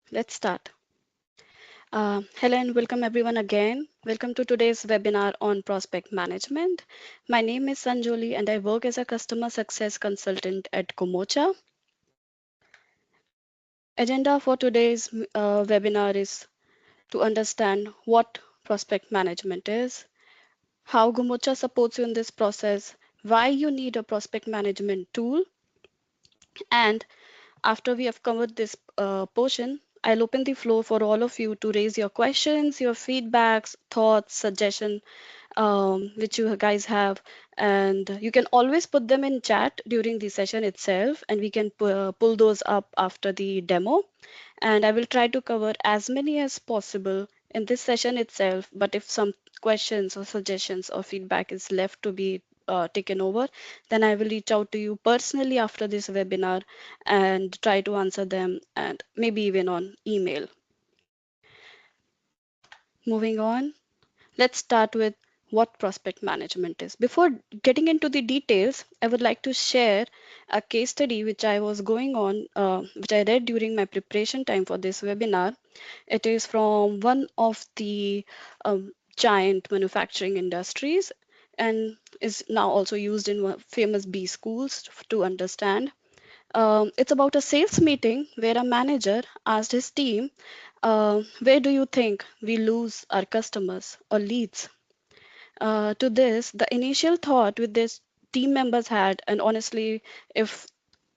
Let's start. Hello and welcome everyone again. Welcome to today's webinar on prospect management. My name is Sanjoli and I work as a customer success consultant at Gomocha. Agenda for today's webinar is to understand what prospect management is, how Gomocha supports you in this process, why you need a prospect management tool, and after we have covered this portion, I'll open the floor for all of you to raise your questions, your feedbacks, thoughts, suggestion, which you guys have, and you can always put them in chat during the session itself, and we can pull those up after the demo. And I will try to cover as many as possible in this session itself. But if some questions or suggestions or feedback is left to be taken over, then I will reach out to you personally after this webinar and try to answer them and maybe even on email. Moving on, let's start with what prospect management is. Before getting into the details, I would like to share a case study which I was going on, which I read during my preparation time for this webinar. It is from one of the giant manufacturing industries and is now also used in famous B schools to understand. It's about a sales meeting where a manager asked his team, where do you think we lose our customers or leads? To this, the initial thought with this team members had, and honestly, if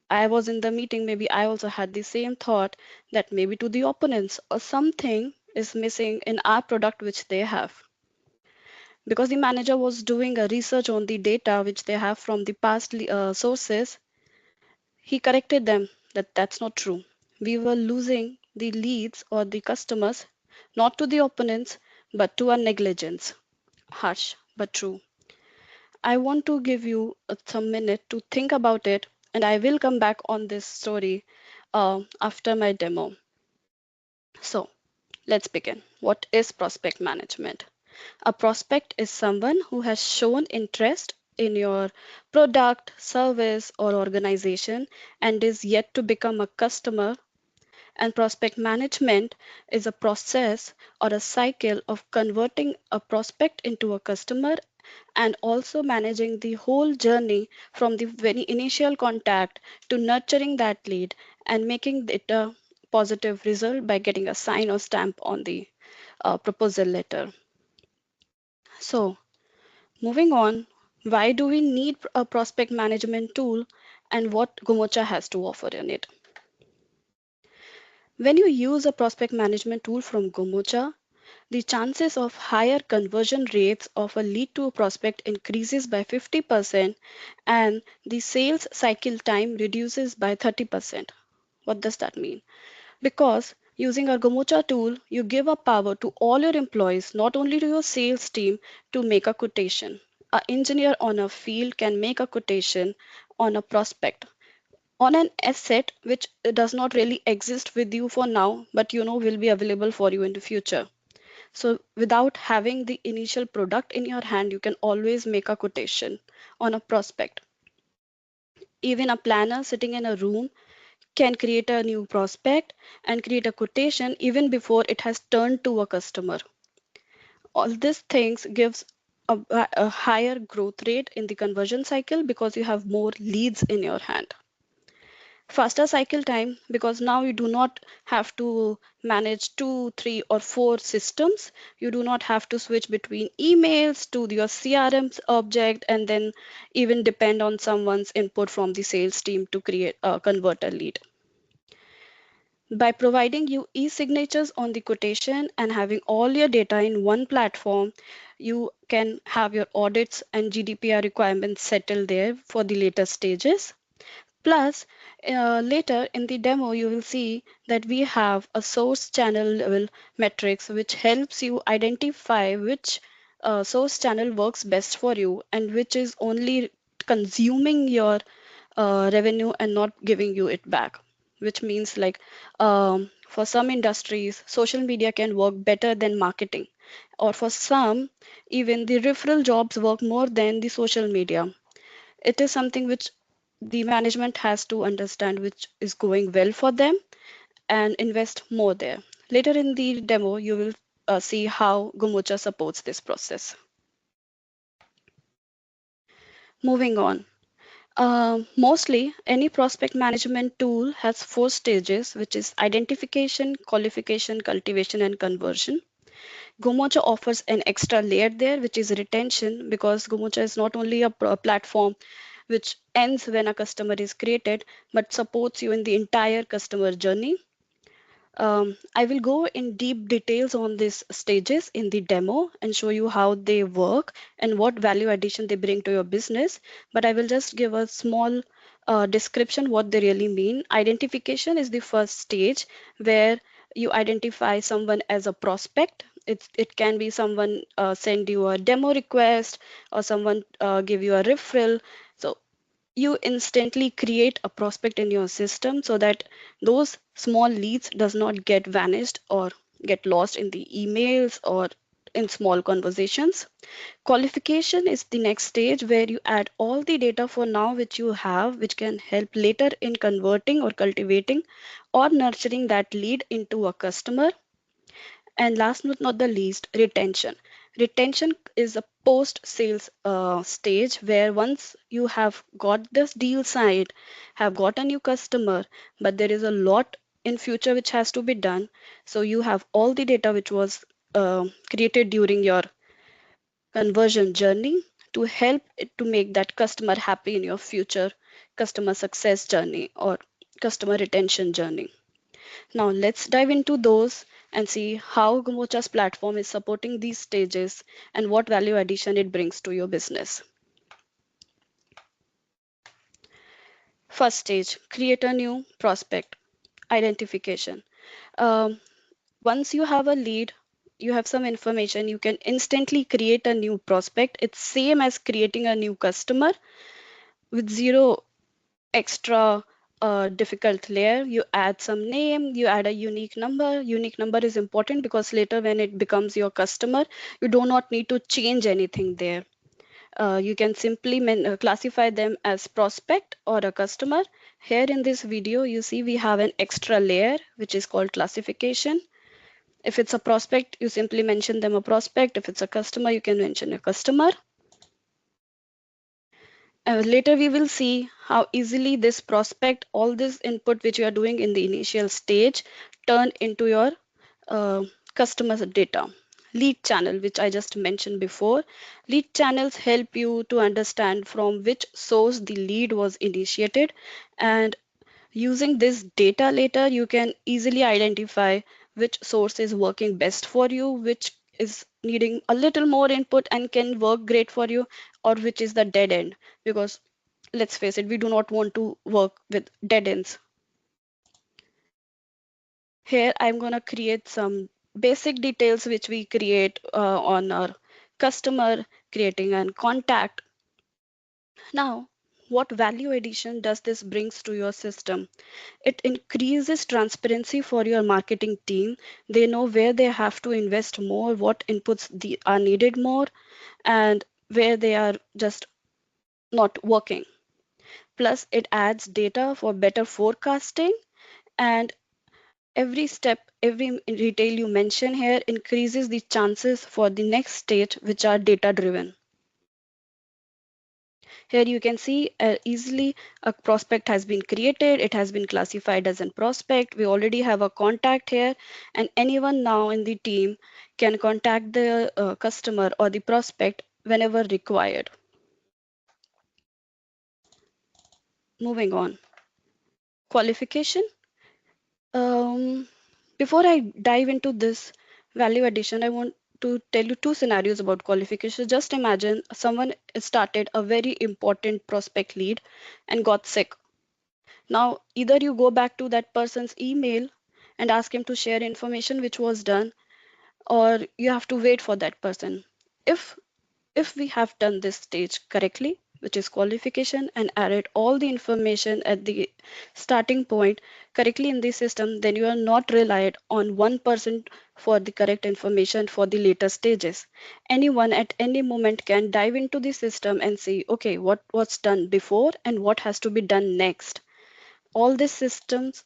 I was in the meeting, maybe I also had the same thought that maybe to the opponents or something is missing in our product which they have. Because the manager was doing a research on the data which they have from the past sources, he corrected them that that's not true. We were losing the leads or the customers not to the opponents but to our negligence. Harsh but true. I want to give you some minute to think about it, and I will come back on this story after my demo. So, let's begin. What is prospect management? A prospect is someone who has shown interest in your product, service, or organization and is yet to become a customer. And prospect management is a process or a cycle of converting a prospect into a customer and also managing the whole journey from the very initial contact to nurturing that lead and making it a positive result by getting a sign or stamp on the proposal letter. So, moving on, why do we need a prospect management tool and what Gomocha has to offer in it? When you use a prospect management tool from Gomocha, the chances of higher conversion rates of a lead to a prospect increases by 50% and the sales cycle time reduces by 30%. What does that mean? Because using our Gomocha tool, you give a power to all your employees, not only to your sales team, to make a quotation. An engineer on a field can make a quotation on a prospect on an asset which does not really exist with you for now, but will be available for you in the future. So without having the initial product in your hand, you can always make a quotation on a prospect. Even a planner sitting in a room can create a new prospect and create a quotation even before it has turned to a customer. All these things gives a higher growth rate in the conversion cycle because you have more leads in your hand. Faster cycle time because now you do not have to manage two, three, or four systems. You do not have to switch between emails to your CRM object and then even depend on someone's input from the sales team to create a converter lead. By providing you e-signatures on the quotation and having all your data in one platform, you can have your audits and GDPR requirements settled there for the later stages. Plus, later in the demo, you will see that we have a source channel level metrics which helps you identify which source channel works best for you and which is only consuming your revenue and not giving you it back. Which means like for some industries, social media can work better than marketing, or for some, even the referral jobs work more than the social media. It is something which the management has to understand which is going well for them and invest more there. Later in the demo, you will see how Gomocha supports this process. Moving on. Mostly, any prospect management tool has four stages, which is identification, qualification, cultivation, and conversion. Gomocha offers an extra layer there, which is retention, because Gomocha is not only a platform which ends when a customer is created, but supports you in the entire customer journey. I will go in deep details on these stages in the demo and show you how they work and what value addition they bring to your business. But I will just give a small description what they really mean. Identification is the first stage where you identify someone as a prospect. It can be someone send you a demo request or someone give you a referral. So you instantly create a prospect in your system so that those small leads does not get vanished or get lost in the emails or in small conversations. Qualification is the next stage where you add all the data for now which you have, which can help later in converting or cultivating or nurturing that lead into a customer. And last but not the least, retention. Retention is a post sales stage where once you have got this deal signed, have got a new customer, but there is a lot in future which has to be done. So you have all the data which was created during your conversion journey to help it to make that customer happy in your future customer success journey or customer retention journey. Now let's dive into those and see how Gomocha's platform is supporting these stages and what value addition it brings to your business. First stage, create a new prospect, identification. Um, Once you have a lead, you have some information, you can instantly create a new prospect. It's same as creating a new customer with zero extra difficult layer. You add some name, you add a unique number. Unique number is important because later when it becomes your customer, you do not need to change anything there. You can simply classify them as prospect or a customer. Here in this video, you see we have an extra layer which is called classification. If it's a prospect, you simply mention them a prospect. If it's a customer, you can mention a customer. Later, we will see how easily this prospect, all this input which you are doing in the initial stage, turn into your uh, customer data. Lead channel, which I just mentioned before. Lead channels help you to understand from which source the lead was initiated, and using this data later, you can easily identify which source is working best for you, which is needing a little more input and can work great for you, or which is the dead end. Because let's face it, we do not want to work with dead ends. Here, I'm going to create some basic details which we create on our customer, creating an contact. Now, what value addition does this brings to your system? It increases transparency for your marketing team. They know where they have to invest more, what inputs are needed more, and where they are just not working. Plus, it adds data for better forecasting, and every step, every detail you mention here increases the chances for the next stage, which are data driven. Here you can see easily a prospect has been created. It has been classified as a prospect. We already have a contact here, and anyone now in the team can contact the customer or the prospect whenever required. Moving on. Qualification. Um, Before I dive into this value addition, I want to tell you two scenarios about qualification. Just imagine someone started a very important prospect lead and got sick. Now, either you go back to that person's email and ask him to share information which was done, or you have to wait for that person. If if we have done this stage correctly, which is qualification, and added all the information at the starting point correctly in the system, then you are not relied on one person for the correct information for the later stages. Anyone at any moment can dive into the system and see, okay, what was done before and what has to be done next. All these systems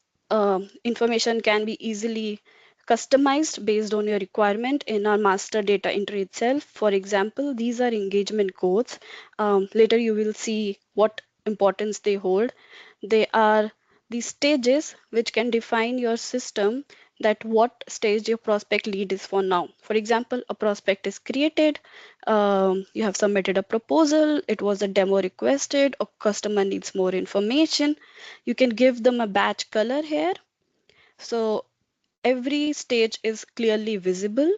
information can be easily customized based on your requirement in our master data entry itself. For example, these are engagement codes. Later you will see what importance they hold. They are the stages which can define your system that what stage your prospect lead is for now. For example, a prospect is created, you have submitted a proposal, it was a demo requested, a customer needs more information. You can give them a batch color here. So every stage is clearly visible,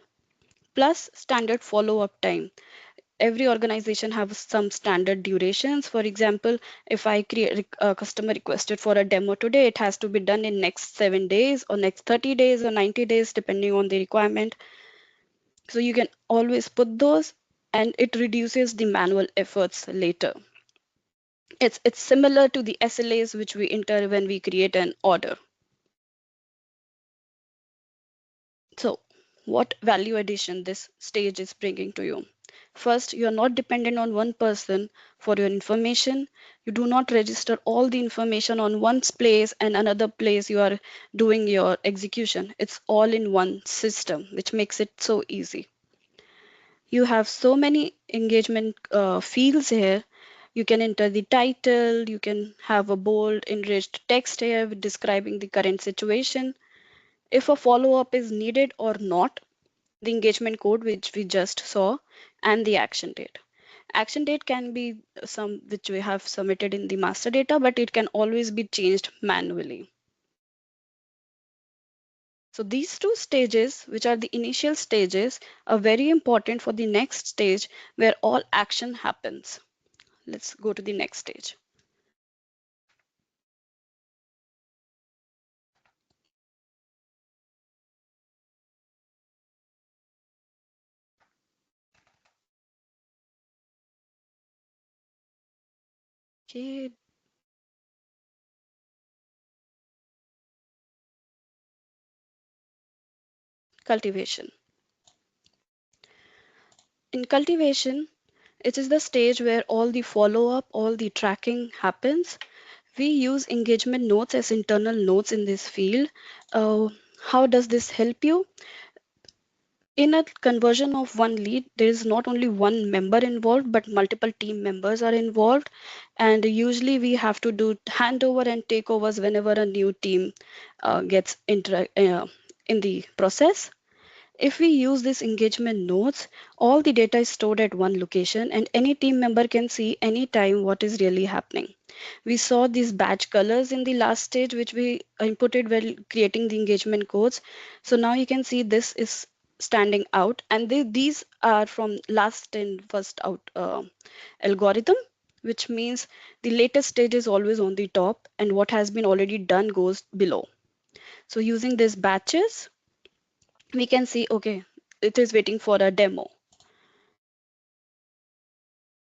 plus standard follow-up time. Every organization has some standard durations. For example, if I create a customer requested for a demo today, it has to be done in next 7 days or next 30 days or 90 days, depending on the requirement. So you can always put those, and it reduces the manual efforts later. It's similar to the SLAs which we enter when we create an order. So, what value addition this stage is bringing to you? First, you are not dependent on one person for your information. You do not register all the information on one place and another place you are doing your execution. It's all in one system, which makes it so easy. You have so many engagement fields here. You can enter the title, you can have a bold, enriched text here describing the current situation, if a follow-up is needed or not, the engagement code which we just saw, and the action date. Action date can be some which we have submitted in the master data, but it can always be changed manually. So these two stages, which are the initial stages, are very important for the next stage where all action happens. Let's go to the next stage. Okay, cultivation. In cultivation, it is the stage where all the follow-up, all the tracking happens. We use engagement notes as internal notes in this field. How does this help you? In a conversion of one lead, there is not only one member involved, but multiple team members are involved. And usually we have to do handover and takeovers whenever a new team gets in the process. If we use this engagement notes, all the data is stored at one location and any team member can see anytime what is really happening. We saw these badge colors in the last stage, which we inputted while creating the engagement codes. So now you can see this is standing out, and these are from last in first out algorithm, which means the latest stage is always on the top and what has been already done goes below. So using these batches, we can see, okay, it is waiting for a demo.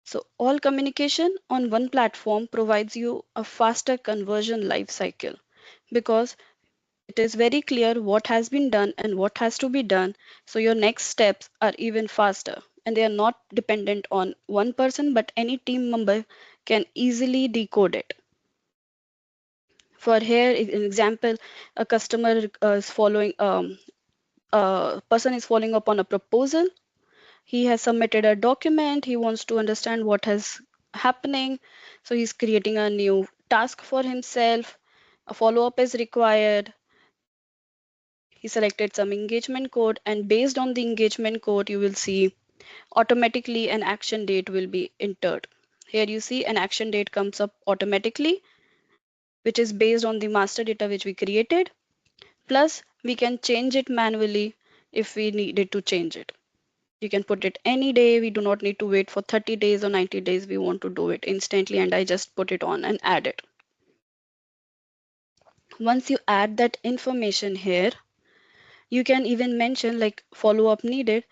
So all communication on one platform provides you a faster conversion life cycle because it is very clear what has been done and what has to be done. So your next steps are even faster and they are not dependent on one person, but any team member can easily decode it. For here, an example, a customer is following, a person is following up on a proposal. He has submitted a document. He wants to understand what is happening. So he's creating a new task for himself. A follow-up is required. He selected some engagement code, and based on the engagement code, you will see automatically an action date will be entered. Here you see an action date comes up automatically, which is based on the master data which we created. Plus, we can change it manually if we needed to change it. You can put it any day. We do not need to wait for 30 days or 90 days. We want to do it instantly, and I just put it on and add it. Once you add that information here, you can even mention like follow up needed.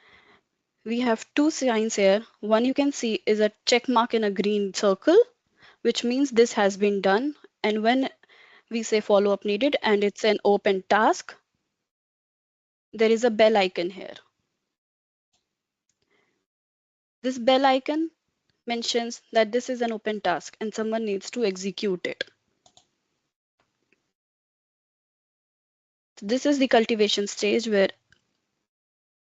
We have two signs here. One you can see is a check mark in a green circle, which means this has been done. And when we say follow up needed and it's an open task, there is a bell icon here. This bell icon mentions that this is an open task and someone needs to execute it. This is the cultivation stage where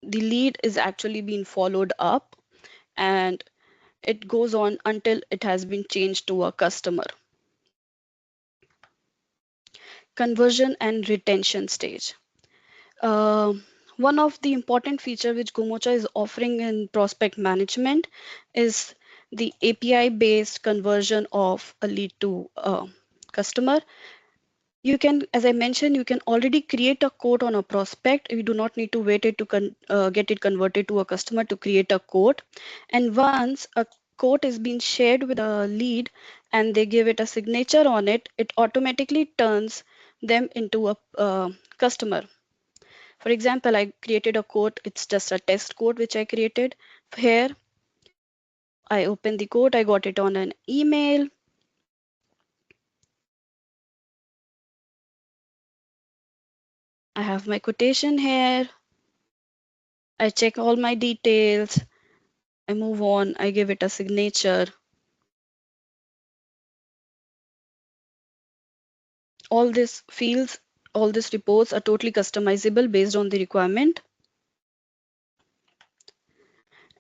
the lead is actually being followed up, and it goes on until it has been changed to a customer. Conversion and retention stage. Uh, One of the important feature which Gomocha is offering in prospect management is the API based conversion of a lead to a customer. You can, as I mentioned, you can already create a quote on a prospect. You do not need to wait it to get it converted to a customer to create a quote. And once a quote is being shared with a lead and they give it a signature on it, it automatically turns them into a customer. For example, I created a quote. It's just a test quote which I created. Here, I opened the quote. I got it on an email. I have my quotation here. I check all my details. I move on. I give it a signature. All these fields, all these reports are totally customizable based on the requirement.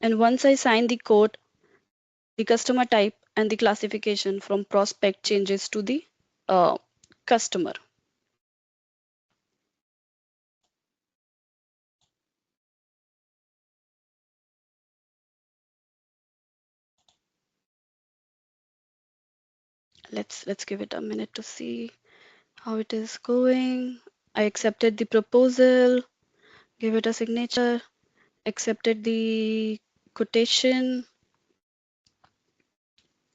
And once I sign the quote, the customer type and the classification from prospect changes to the uh, customer. Let's give it a minute to see how it is going. I accepted the proposal, give it a signature, accepted the quotation.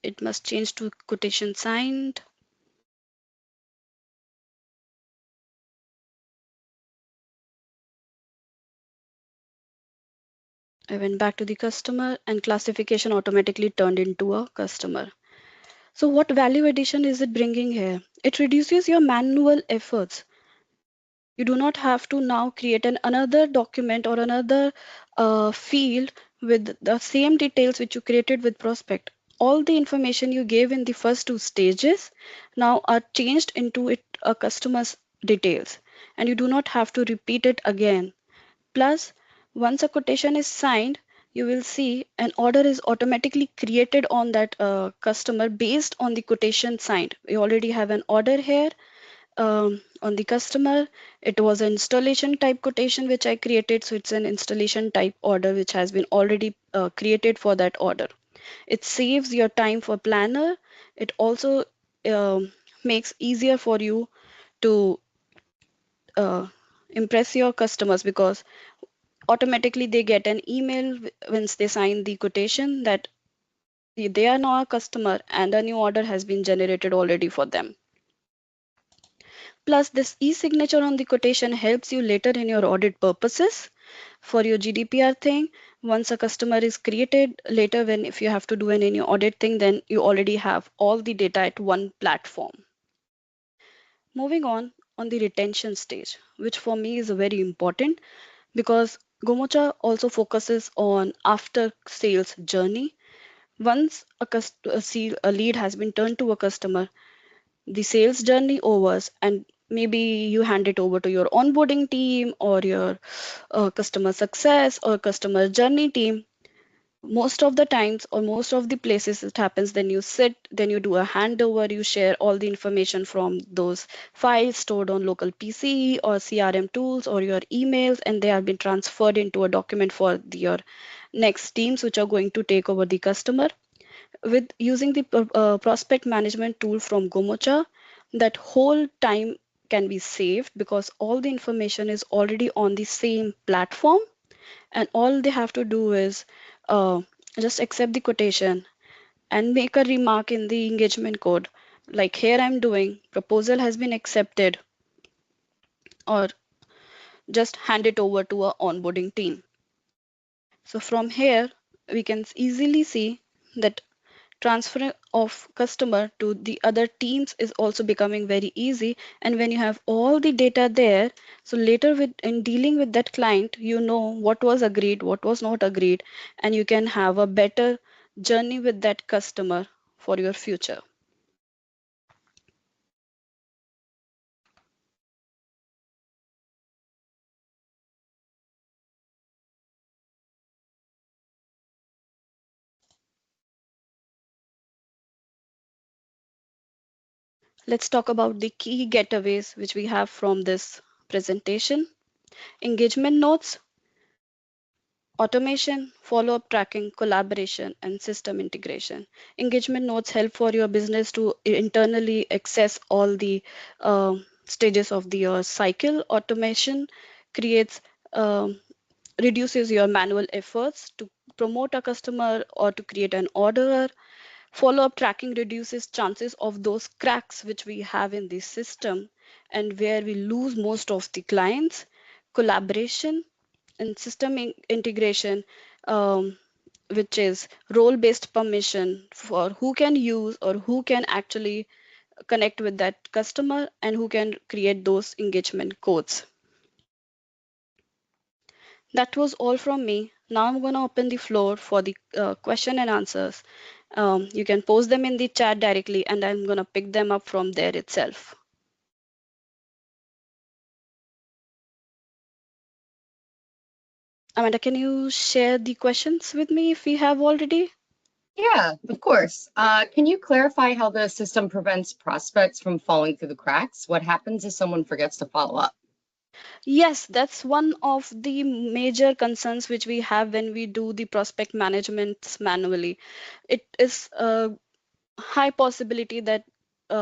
It must change to quotation signed. I went back to the customer and classification automatically turned into a customer. So what value addition is it bringing here? It reduces your manual efforts. You do not have to now create another document or another field with the same details which you created with prospect. All the information you gave in the first two stages now are changed into a customer's details, and you do not have to repeat it again. Plus, once a quotation is signed, you will see an order is automatically created on that customer based on the quotation signed. We already have an order here on the customer. It was an installation type quotation which I created. So it's an installation type order which has been already created for that order. It saves your time for planner. It also makes easier for you to uh, impress your customers because automatically they get an email once they sign the quotation that they are now a customer and a new order has been generated already for them. Plus, this e-signature on the quotation helps you later in your audit purposes for your GDPR thing. Once a customer is created, later when if you have to do any audit thing, then you already have all the data at one platform. Moving on the retention stage, which for me is very important because Gomocha also focuses on after sales journey. Once a lead has been turned to a customer, the sales journey overs, and maybe you hand it over to your onboarding team or your customer success or customer journey team. Most of the times or most of the places it happens, then you sit, then you do a handover, you share all the information from those files stored on local PC or CRM tools or your emails, and they have been transferred into a document for your next teams which are going to take over the customer. With using the prospect management tool from Gomocha, that whole time can be saved because all the information is already on the same platform, and all they have to do is uh, just accept the quotation and make a remark in the engagement code. Like here I'm doing, proposal has been accepted, or just hand it over to our onboarding team. So from here, we can easily see that transfer of customer to the other teams is also becoming very easy. And when you have all the data there, so later with in dealing with that client, you know what was agreed, what was not agreed, and you can have a better journey with that customer for your future. Let's talk about the key getaways which we have from this presentation. Engagement notes, automation, follow-up tracking, collaboration, and system integration. Engagement notes help for your business to internally access all the stages of the cycle. Automation creates reduces your manual efforts to promote a customer or to create an order. Follow-up tracking reduces chances of those cracks which we have in the system and where we lose most of the clients. Collaboration and system integration, um, which is role-based permission for who can use or who can actually connect with that customer and who can create those engagement codes. That was all from me. Now I'm going to open the floor for the question and answers. You can post them in the chat directly, and I'm going to pick them up from there itself. Amanda, can you share the questions with me if we have already? Yeah, of course. Can you clarify how the system prevents prospects from falling through the cracks? What happens if someone forgets to follow up? Yes, that's one of the major concerns which we have when we do the prospect management manually. It is a high possibility that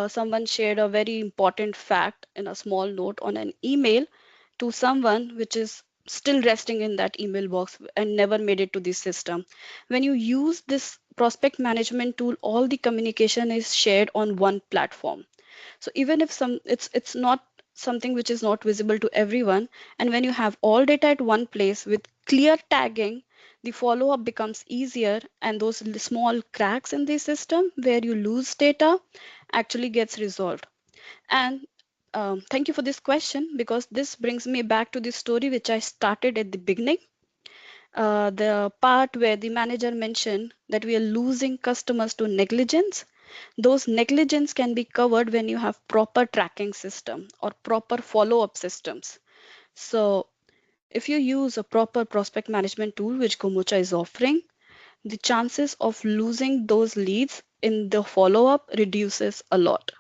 someone shared a very important fact in a small note on an email to someone which is still resting in that email box and never made it to the system. When you use this prospect management tool, all the communication is shared on one platform. So even if it's not something which is not visible to everyone, and when you have all data at one place with clear tagging, the follow up becomes easier, and those small cracks in the system where you lose data actually gets resolved. And thank you for this question, because this brings me back to the story which I started at the beginning, the part where the manager mentioned that we are losing customers to negligence. Those negligence can be covered when you have proper tracking system or proper follow-up systems. So if you use a proper prospect management tool, which Gomocha is offering, the chances of losing those leads in the follow-up reduces a lot.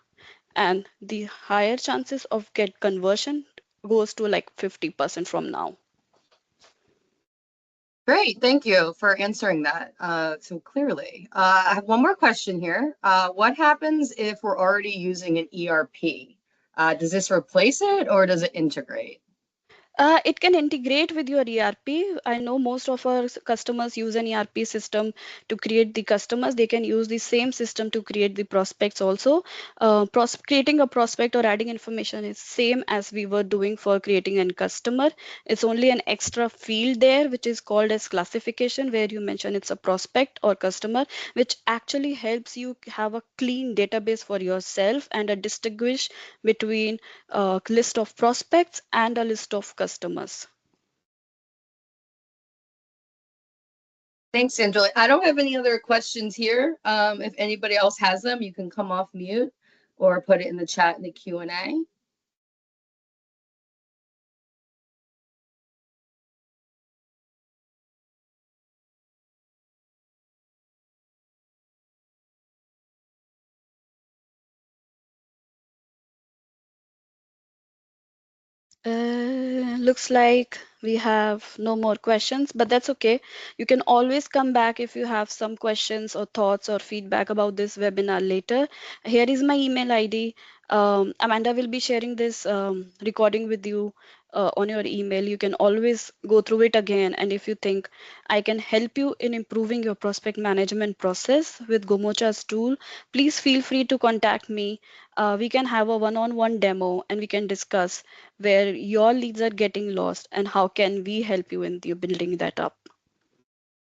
And the higher chances of get conversion goes to like 50% from now. Great, thank you for answering that so clearly. I have one more question here. What happens if we're already using an ERP? Does this replace it or does it integrate? It can integrate with your ERP. I know most of our customers use an ERP system to create the customers. They can use the same system to create the prospects also. Creating a prospect or adding information is same as we were doing for creating a customer. It's only an extra field there, which is called as classification, where you mention it's a prospect or customer, which actually helps you have a clean database for yourself and a distinguish between a list of prospects and a list of customers. Thanks, Sanjoli. I don't have any other questions here. If anybody else has them, you can come off mute or put it in the chat in the Q&A. Looks like we have no more questions, but that's okay. You can always come back if you have some questions or thoughts or feedback about this webinar later. Here is my email ID. Amanda will be sharing this recording with you on your email. You can always go through it again. And if you think I can help you in improving your prospect management process with Gomocha's tool, please feel free to contact me. We can have a one-on-one demo and we can discuss where your leads are getting lost and how can we help you in the building that up.